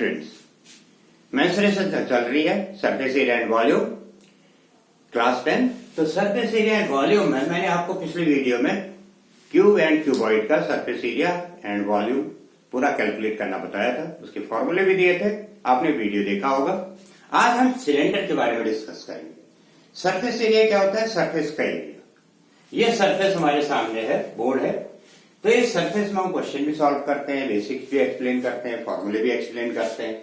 Students, mensuration चल रही है surface area and volume class 10। तो सरफेस एरिया एंड वॉल्यूम में मैंने आपको पिछली वीडियो में क्यूब एंड क्यूबॉइड का सरफेस एरिया एंड वॉल्यूम पूरा कैलकुलेट करना बताया था, उसके फॉर्मूले भी दिए थे, आपने वीडियो देखा होगा। आज हम सिलेंडर के बारे में डिस्कस करेंगे। सरफेस एरिया क्या होता है? सरफेस का एरिया। ये सरफेस हमारे सामने है, बोर्ड है, तो इस सरफेस में हम क्वेश्चन भी सॉल्व करते हैं, बेसिक्स भी एक्सप्लेन करते हैं, फॉर्मूले भी एक्सप्लेन करते हैं।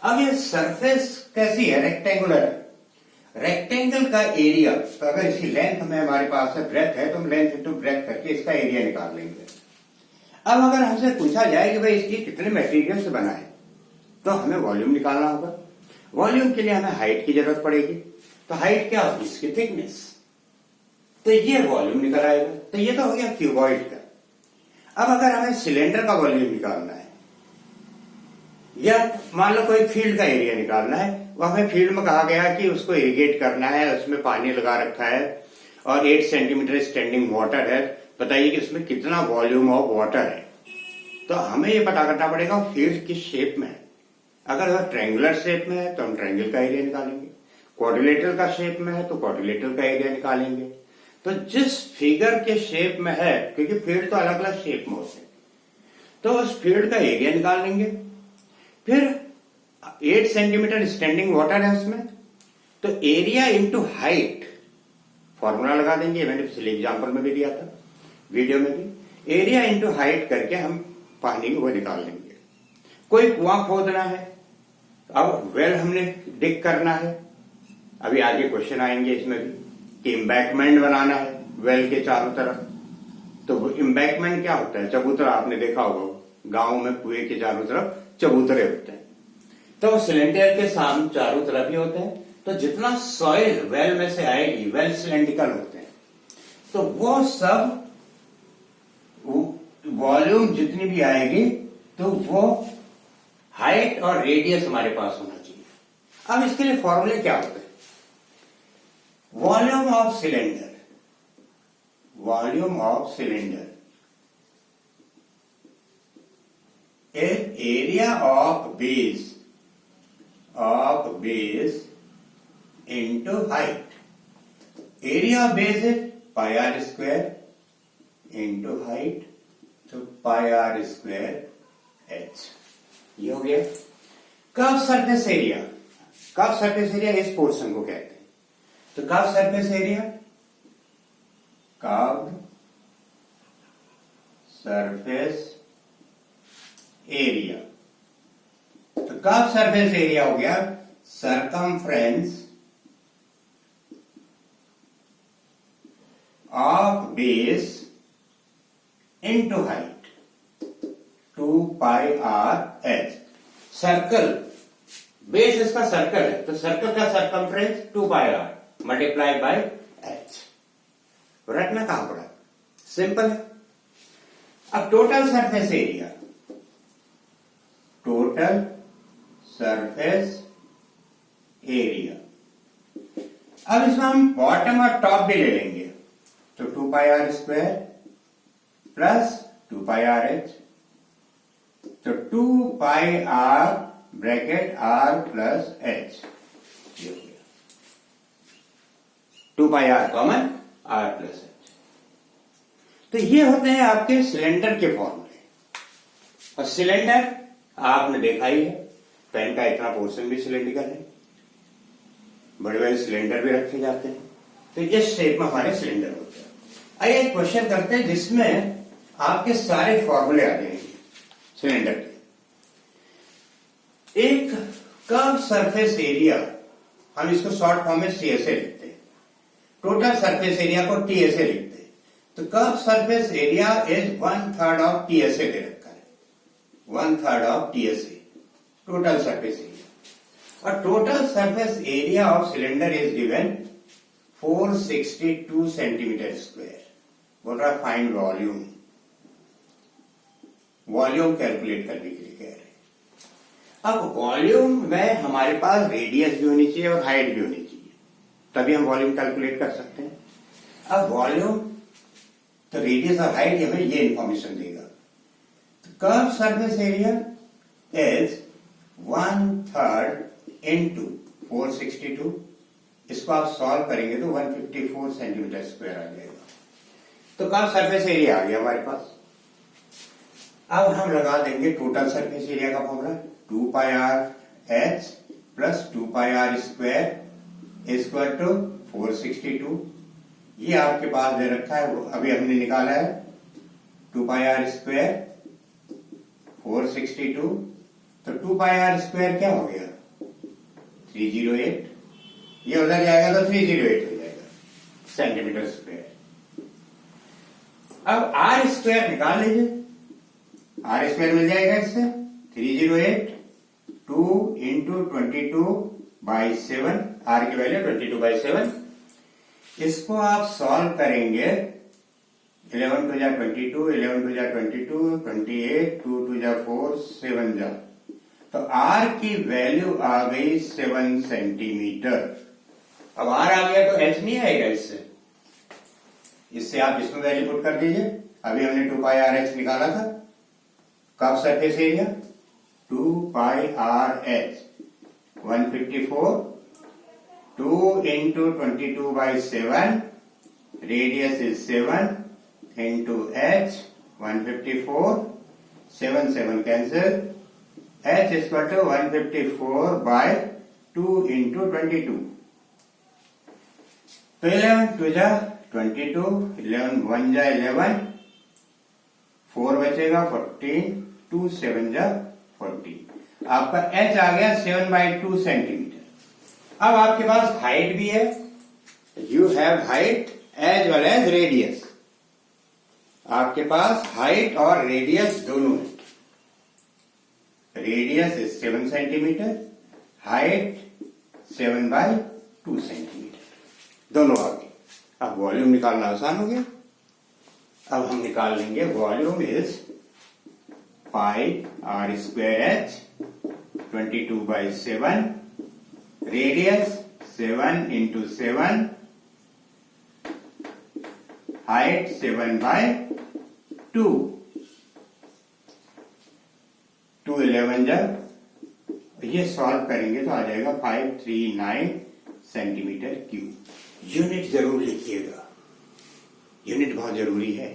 अब ये सरफेस कैसी है? रेक्टेंगुलर है। रेक्टेंगल का एरिया, तो अगर इसकी लेंथ हमें हमारे पास है, ब्रेथ है, तो हम लेंथ इंटू ब्रेथ करके इसका एरिया निकाल लेंगे। अब अगर हमसे पूछा जाए कि भाई इसकी कितने मटेरियल से बना है, तो हमें वॉल्यूम निकालना होगा। वॉल्यूम के लिए हमें हाइट की जरूरत पड़ेगी। तो हाइट क्या होगी? इसकी थिकनेस। तो ये वॉल्यूम निकल आएगा। तो ये तो हो गया क्यूबॉइड का। अब अगर हमें सिलेंडर का वॉल्यूम निकालना है, या मान लो कोई फील्ड का एरिया निकालना है, वो हमें फील्ड में कहा गया कि उसको इरिगेट करना है, उसमें पानी लगा रखा है और 8 सेंटीमीटर स्टैंडिंग वाटर है। बताइए कि इसमें कितना वॉल्यूम ऑफ वाटर है। तो हमें ये पता करना पड़ेगा फील्ड किस शेप में है। अगर वह ट्रायंगुलर शेप में है तो हम ट्रायंगल का एरिया निकालेंगे, क्वाड्रिलेटरल का शेप में है तो क्वाड्रिलेटरल का एरिया निकालेंगे। तो जिस फिगर के शेप में है, क्योंकि फील्ड तो अलग अलग शेप में होते हैं, तो उस फील्ड का एरिया निकाल लेंगे। फिर 8 सेंटीमीटर स्टैंडिंग वाटर है उसमें, तो एरिया इंटू हाइट फॉर्मूला लगा देंगे। मैंने पिछले एग्जाम्पल में भी दिया था, वीडियो में भी। एरिया इंटू हाइट करके हम पानी को निकाल लेंगे। कोई कुआं खोदना है, अब वेल हमने डिग करना है। अभी आगे क्वेश्चन आएंगे इसमें भी कि एम्बैंकमेंट बनाना है वेल के चारों तरफ। तो एम्बैंकमेंट क्या होता है? चबूतरा, आपने देखा होगा गांव में कुएं के चारों तरफ चबूतरे होते हैं। तो सिलेंडर के सामने चारों तरफ ही होते हैं। तो जितना सॉइल वेल में से आएगी, वेल सिलेंड्रिकल होते हैं, तो वो सब वॉल्यूम जितनी भी आएगी तो वो हाइट और रेडियस हमारे पास होना चाहिए। अब इसके लिए फॉर्मूले क्या होते हैं? Volume of cylinder, volume of cylinder area of base into height. Area of base है पाई आर स्क्वायर इंटू हाइट, तो पाई आर स्क्वायर एच। ये हो गया curve surface area. Curve surface area इस पोर्शन को कहते हैं। तो curve surface area, curve surface area, तो कर्व सरफेस एरिया हो गया circumference of base into height, 2 pi r H. Circle, base इसका सर्कल है, तो सर्कल का circumference 2 pi r multiply by h. रटना कहां पड़ा? सिंपल है। अब total surface area, total surface area, अब इसमें हम बॉटम और टॉप भी ले लेंगे। तो 2 pi r square plus 2 pi r h, तो 2 pi r bracket r plus h, 2 pi r common, r plus h. तो ये होते हैं आपके सिलेंडर के फॉर्मूले। और सिलेंडर आपने देखा ही है, पेन का इतना पोर्शन भी सिलेंड्रिकल है, बड़े बड़े सिलेंडर भी रखे जाते हैं। तो इस शेप में हमारे सिलेंडर होते हैं। आइए एक क्वेश्चन करते हैं जिसमें आपके सारे फॉर्मूले आ जाएंगे सिलेंडर के। एक कर्व सरफेस एरिया, हम इसको शॉर्ट फॉर्म में सीएसए लिखते हैं, टोटल सरफेस एरिया को टीएसए लिखते हैं। तो curve surface area is 1/3 of TSA दे रखा है, 1/3 of TSA total surface area. और total surface area of cylinder is given 462 centimetre square. बोल रहा फाइंड वॉल्यूम, वॉल्यूम कैलकुलेट करने के लिए कह रहे हैं। अब वॉल्यूम में हमारे पास रेडियस भी होनी चाहिए और हाइट भी होनी चाहिए, तभी हम वॉल्यूम कैलकुलेट कर सकते हैं। अब वॉल्यूम, तो रेडियस और हाइट हमें ये इंफॉर्मेशन देगा। तो curve surface area is 1/3 into 462, इसको आप सॉल्व करेंगे तो 154 सेंटीमीटर स्क्वायर आ जाएगा। तो कब सरफेस एरिया आ गया हमारे पास। अब हम लगा देंगे टोटल सरफेस एरिया का formula 2πr(h) plus 2πr² equal to 462। ये आपके पास दे रखा है, वो अभी हमने निकाला है 2πr², 462, तो 2πr² क्या हो गया 308, ये उधर जाएगा तो 308 हो जाएगा सेंटीमीटर स्क्वायर। अब r² निकाल लीजिए, r² मिल जाएगा इससे 308, 2 इंटू 22/7, r की वैल्यू 22/7। इसको आप सॉल्व करेंगे 11 2 जा 22, 11 2 जा 22, 28, 2 2 जा 4, 7 जा, तो r की वैल्यू आ गई 7 सेंटीमीटर। अब r आ गया तो h नहीं आएगा इससे आप इसमें वैल्यू पुट कर दीजिए। अभी हमने 2πrh निकाला था, कब surface area 2πrh 154, 2 into 22/7, radius is 7 into h 154, 7 7 cancel, h is equal to 154/2 into 22, तो 11 2 जा 22, 11 1 जा 11, 4 बचेगा 14, 2 7 जा 14, आपका h आ गया 7/2 सेंटीमीटर। अब आपके पास हाइट भी है, you have height as well as radius, आपके पास हाइट और रेडियस दोनों है। Radius is 7 centimetre, height 7/2 centimetre, दोनों आ गए। अब वॉल्यूम निकालना आसान हो गया। अब हम निकाल लेंगे volume is πr²h 22/7, radius 7 into 7, height 7/2, 2 11 जब ये सॉल्व करेंगे तो आ जाएगा 539 सेंटीमीटर क्यूब। यूनिट जरूर लिखिएगा, यूनिट बहुत जरूरी है।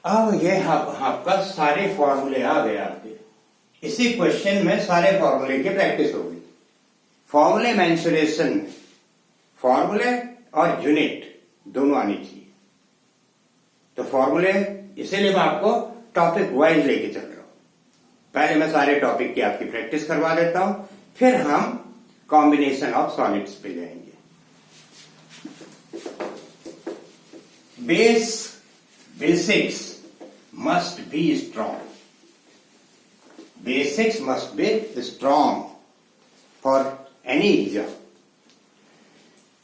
अब ये आपका सारे फॉर्मूले आ गए आपके, इसी क्वेश्चन में सारे फॉर्मूले की प्रैक्टिस होगी। फॉर्मूले मेंसुरेशन, फॉर्मूले और यूनिट दोनों आनी चाहिए। तो फॉर्मूले इसीलिए मैं आपको टॉपिक वाइज लेके चल रहा हूं। पहले मैं सारे टॉपिक की आपकी प्रैक्टिस करवा देता हूं, फिर हम कॉम्बिनेशन ऑफ सॉलिड्स पे जाएंगे। Basics must be strong, basics must be strong for any exam,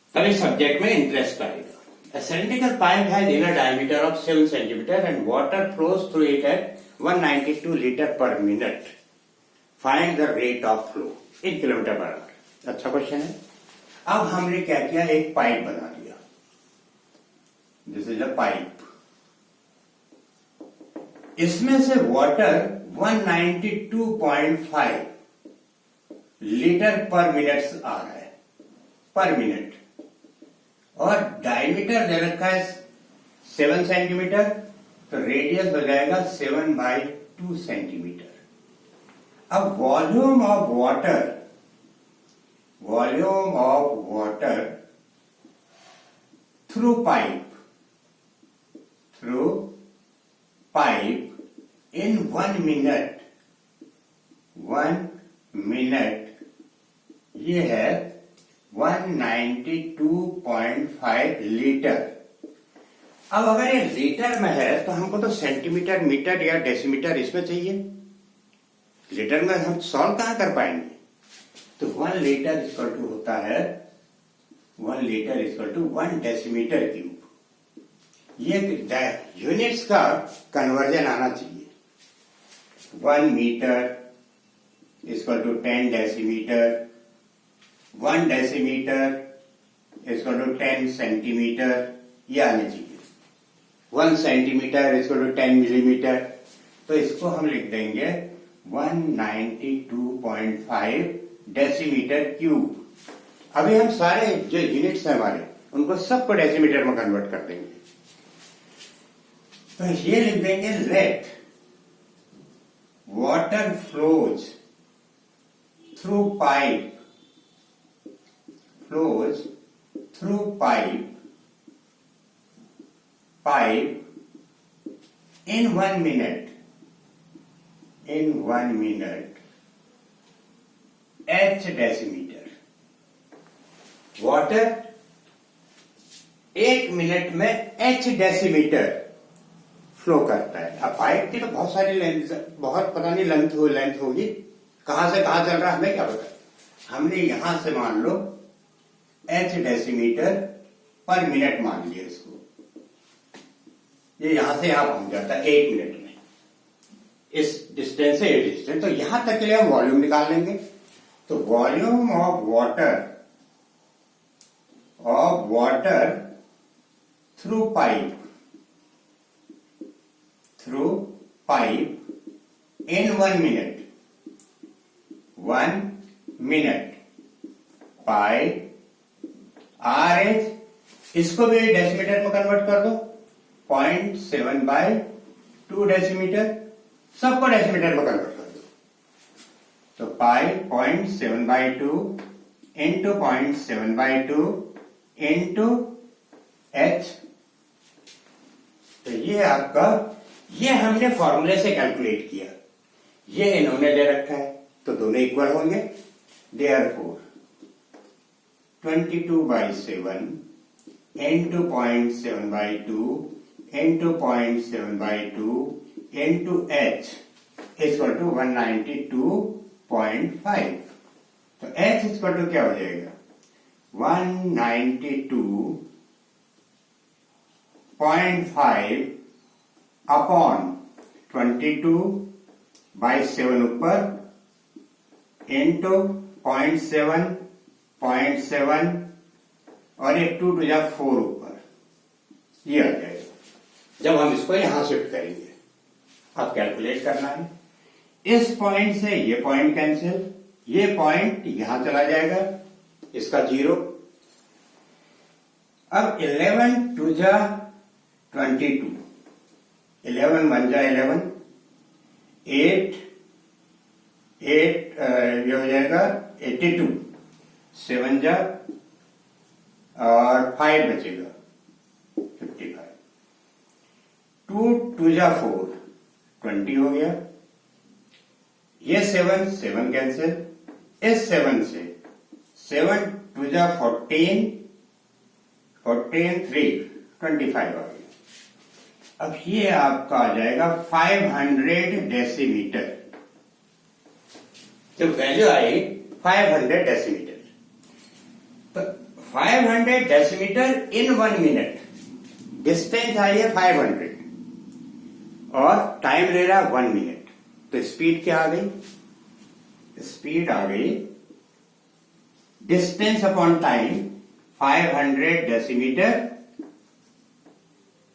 तभी सब्जेक्ट में इंटरेस्ट आएगा। A cylindrical pipe has inner diameter of 7 centimeter and water flows through it at 192 liter per minute. Find the rate of flow in kilometre per our. अच्छा question है। अब हमने क्या किया, एक पाइप बना लिया, दिस इज अ पाइप, इसमें से वाटर 192.5 लीटर पर मिनट आ रहा है, पर मिनट, और डायमीटर दे रखा है 7 सेंटीमीटर, तो रेडियस हो जाएगा 7/2 सेंटीमीटर। अब volume of water through pipe in 1 minute, ये है 192.5 लीटर। अब अगर ये लीटर में है तो हमको तो सेंटीमीटर, मीटर या डेसीमीटर इसमें चाहिए। लीटर में हम सॉल्व कहां कर पाएंगे, तो 1 लीटर इक्वल टू होता है 1 litre equal to 1 decimetre cube. ये यूनिट्स का कन्वर्जन आना चाहिए। 1 metre equal to 10 decimetre, 1 decimetre equal to 10 centimetre, ये आने चाहिए। 1 सेंटीमीटर इक्वल टू 10 मिलीमीटर, तो इसको हम लिख देंगे 192.5 डेसीमीटर क्यूब। अभी हम सारे जो यूनिट्स हैं हमारे उनको सबको डेसीमीटर में कन्वर्ट कर देंगे। तो ये लिख देंगे let water flows through pipe in 1 minute h decimetre. Water 1 minute में h डेसीमीटर फ्लो करता है। अब पाइप की तो बहुत सारी लेंथ, बहुत पता नहीं लेंथ होगी, कहां से कहां चल रहा है हमें क्या पता। हमने यहां से मान लो h डेसीमीटर पर मिनट मान लिया इसको, ये यहां से यहां पहुंच जाता है 1 मिनट में, इस डिस्टेंस से ये डिस्टेंस। तो यहां तक के लिए हम वॉल्यूम निकाल लेंगे। तो volume of water through pipe in 1 minute pi r H, इसको भी डेसीमीटर में कन्वर्ट कर दो, 0.7/2 डेसीमीटर, सबको डेसीमीटर में कन्वर्ट कर दो। तो पाई 0.7/2 इंटू 0.7/2 इंटू एच। तो ये आपका, ये हमने फॉर्मूले से कैलकुलेट किया, ये इन्होंने ले रखा है, तो दोनों इक्वल होंगे। Therefore 22/7 into 0.7/2 into 0.7/2 into h equal to 192.5। तो एच इक्वल टू क्या हो जाएगा, 192.5 अपॉन 22/7 ऊपर इंटू 0.7 और एक 2 to 4 ऊपर, ये आ जाएगा। जब हम इसको यहां शिफ्ट करेंगे, अब कैलकुलेट करना है, इस पॉइंट से ये पॉइंट कैंसिल, ये पॉइंट यहां चला जाएगा, इसका 0। अब 11 2 22, 11 1 11, 8 ये हो जाएगा 82, 7 और 5 बचेगा 55, 2 2 4 20 हो गया, ये 7 कैंसिल, इस 7 से 7 2 14 3 25 आ गया। अब ये आपका आ जाएगा 500 डेसीमीटर। तो वैल्यू आई 500 डेसीमीटर। तो 500 डेसीमीटर इन 1 मिनट, डिस्टेंस आई है 500 और टाइम ले रहा है 1 मिनट। तो स्पीड क्या आ गई, स्पीड आ गई distance upon time 500 decimetre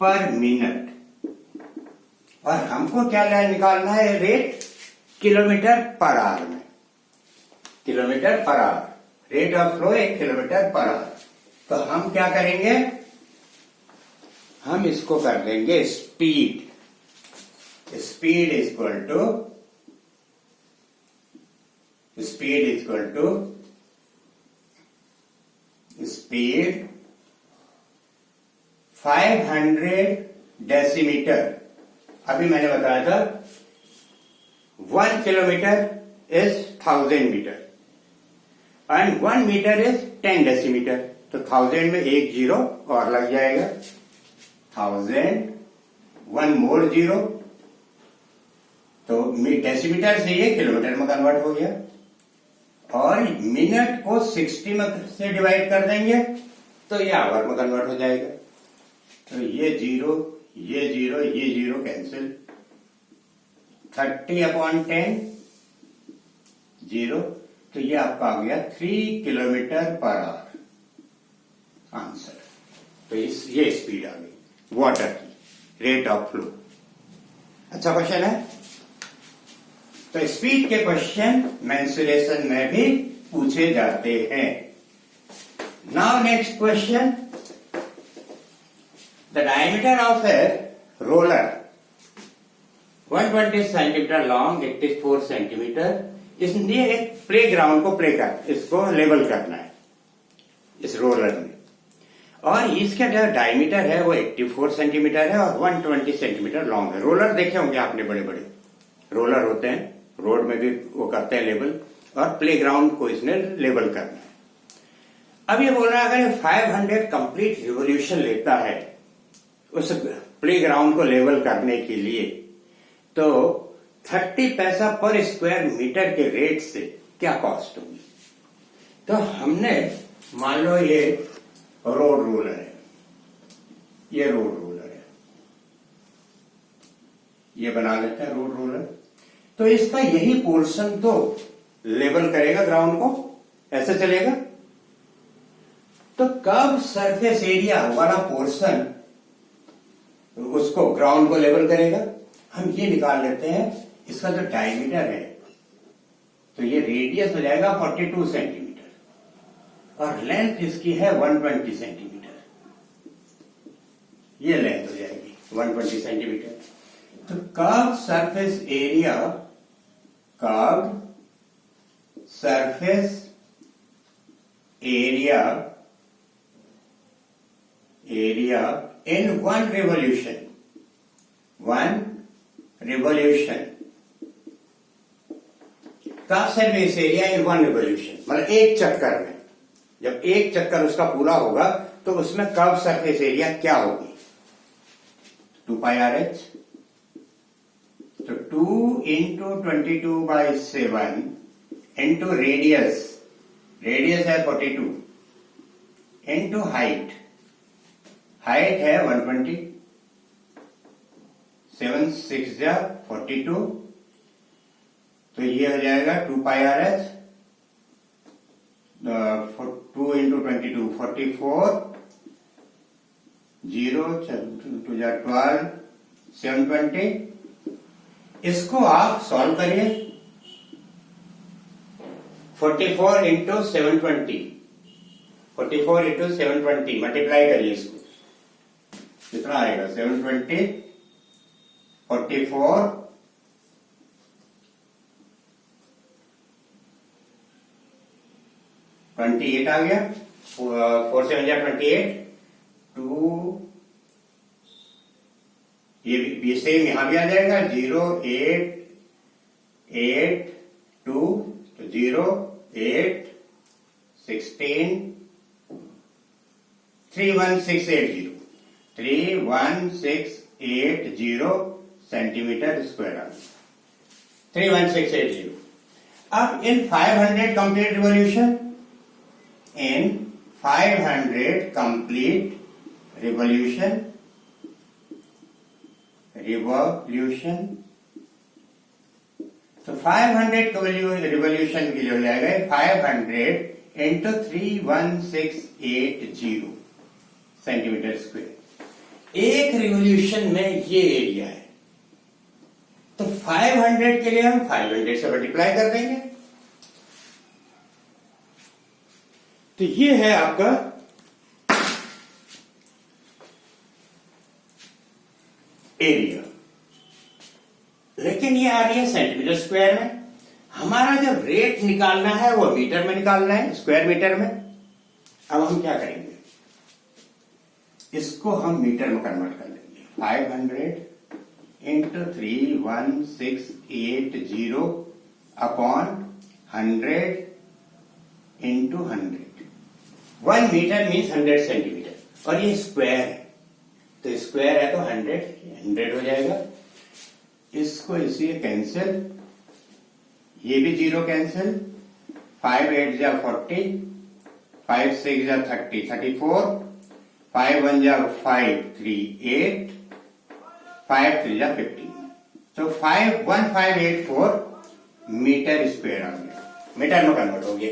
per minute. और हमको क्या निकालना है, रेट किलोमीटर पर आवर में, kilometre per hour, rate of flow 1 kilometre per hour. तो हम क्या करेंगे, हम इसको कर देंगे speed. Speed equal to 500 decimetre. अभी मैंने बताया था 1 kilometre is 1000 metre and 1 metre is 10 decimetre. तो 1000 में एक 0 और लग जाएगा, 1000 1 मोर 0, तो डेसीमीटर से ये किलोमीटर में कन्वर्ट हो गया। और मिनट को 60 में से डिवाइड कर देंगे तो ये आवर में कन्वर्ट हो जाएगा। तो ये 0 ये 0 कैंसिल, 30/10 0, तो ये आपका आ गया 3 किलोमीटर पर आवर आंसर। तो ये स्पीड आ गई वाटर की, रेट ऑफ फ्लो। अच्छा क्वेश्चन है। तो स्पीड के क्वेश्चन मेंसुरेशन में भी पूछे जाते हैं। Now next question, the diameter of a roller 120 centimetre long, 84 centimetre. इसलिए एक प्ले ग्राउंड को इसको लेवल करना है इस रोलर में, और इसका जो डायमीटर है वो 84 सेंटीमीटर है और 120 सेंटीमीटर लॉन्ग है। रोलर देखे होंगे आपने, बड़े बड़े रोलर होते हैं, रोड में भी वो करते हैं लेवल, और प्ले ग्राउंड को इसने लेवल करना है। अब ये बोल रहा है अगर 500 कंप्लीट रिवोल्यूशन लेता है उस प्ले ग्राउंड को लेवल करने के लिए, तो 30 पैसा पर स्क्वायर मीटर के रेट से क्या कॉस्ट होगी। तो हमने मान लो ये रोड रोलर है, ये रोड रोलर है, ये बना लेते हैं रोड रोलर। तो इसका यही पोर्शन तो लेवल करेगा ग्राउंड को, ऐसे चलेगा। तो कब सरफेस एरिया वाला पोर्शन उसको ग्राउंड को लेवल करेगा, हम ये निकाल लेते हैं। इसका जो डायमीटर है तो ये रेडियस हो जाएगा 42 सेंटीमीटर और लेंथ इसकी है 120 सेंटीमीटर, ये लेंथ हो जाएगी 120 सेंटीमीटर। तो curve surface area, curve surface area in one revolution, curve surface area in one revolution, मतलब एक चक्कर में, जब एक चक्कर उसका पूरा होगा तो उसमें कर्व सरफेस एरिया क्या होगी, 2 पाई आर एच। तो 2 इंटू 22/7 इंटू रेडियस है 42 इंटू हाइट है 120, 7 6 जा 42, तो ये हो जाएगा 2 पाई आर एच, 2 इंटू 22 44, 0 2 जा 12, 720। इसको आप सॉल्व करिए, 44 इंटू 720, 44 इंटू 720 मल्टीप्लाई करिए इसको, कितना आएगा 720, 44, 28 आ गया, 4 7 जा 28, 2 ये सेम यहां भी आ जाएगा, 0 8 8 2, तो 0 8 16 31680 31680 सेंटीमीटर स्क्वायर आ गया, 31680। अब इन 500 कंप्लीट रिवोल्यूशन, इन 500 कंप्लीट रिवोल्यूशन तो 500 रिवोल्यूशन के लिए हो जाएगा 500 इंटू 31680 सेंटीमीटर स्क्वायर। एक रिवोल्यूशन में ये एरिया है, तो 500 के लिए हम 500 से मल्टीप्लाई कर देंगे, तो ये है आपका एरिया। लेकिन ये आ रही है सेंटीमीटर स्क्वायर में, हमारा जो रेट निकालना है वो मीटर में निकालना है, स्क्वायर मीटर में। अब हम क्या करेंगे, इसको हम मीटर में कन्वर्ट कर लेंगे। 500 into 31680 upon 100 into 100, 1 metre means 100 centimetre, और ये स्क्वायर है, तो स्क्वायर है तो 100 हो जाएगा। इसको इसलिए कैंसिल, ये भी 0 कैंसिल, 5 8 जा 40, 5 6 जा 30 34, 5 1 जा 5 3 8, 5 3 जा 15, तो 1584 मीटर स्क्वायर आ गया, मीटर में कन्वर्ट हो गया।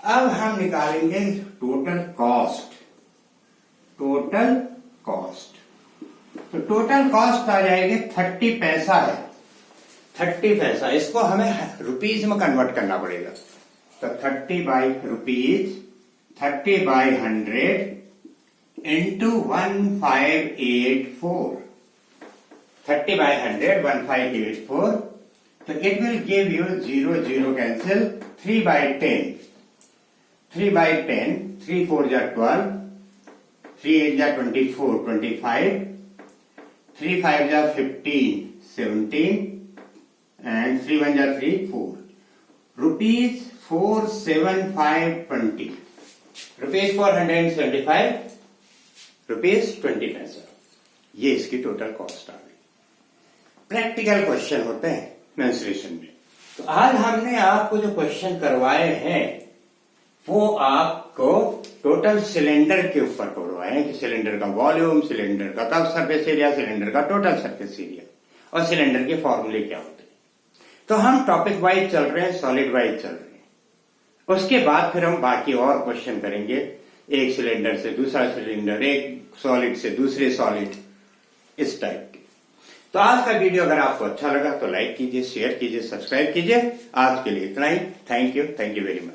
अब हम निकालेंगे टोटल कॉस्ट। तो टोटल कॉस्ट आ जाएगी 30 पैसा है, 30 पैसा, इसको हमें रुपीज में कन्वर्ट करना पड़ेगा। तो 30 by rupees, 30 by 100 into 1584, 30 by 100 1584। तो it will give you 0 0 cancel, 3 by 10, 3 by 10, 3 4 जा 12, 3 8 जा 24 25, 3 5 जा 15 17, and 3 1 जा 3 4, rupees 47520, rupees 475 rupees 20 पैसा, ये इसकी टोटल कॉस्ट आ गई। प्रैक्टिकल क्वेश्चन होते हैं मेंसुरेशन में। तो आज हमने आपको जो क्वेश्चन करवाए हैं वो आपको टोटल सिलेंडर के ऊपर करवाए हैं कि सिलेंडर का वॉल्यूम, सिलेंडर का टॉप सरफेस एरिया, सिलेंडर का टोटल सरफेस एरिया और सिलेंडर के फॉर्मूले क्या होते हैं। तो हम टॉपिक वाइज चल रहे हैं, सॉलिड वाइज चल रहे हैं। उसके बाद फिर हम बाकी और क्वेश्चन करेंगे, एक सिलेंडर से दूसरा सिलेंडर, एक सॉलिड से दूसरे सॉलिड, इस टाइप के। तो आज का वीडियो अगर आपको अच्छा लगा तो लाइक कीजिए, शेयर कीजिए, सब्सक्राइब कीजिए। आज के लिए इतना ही। Thank you very much.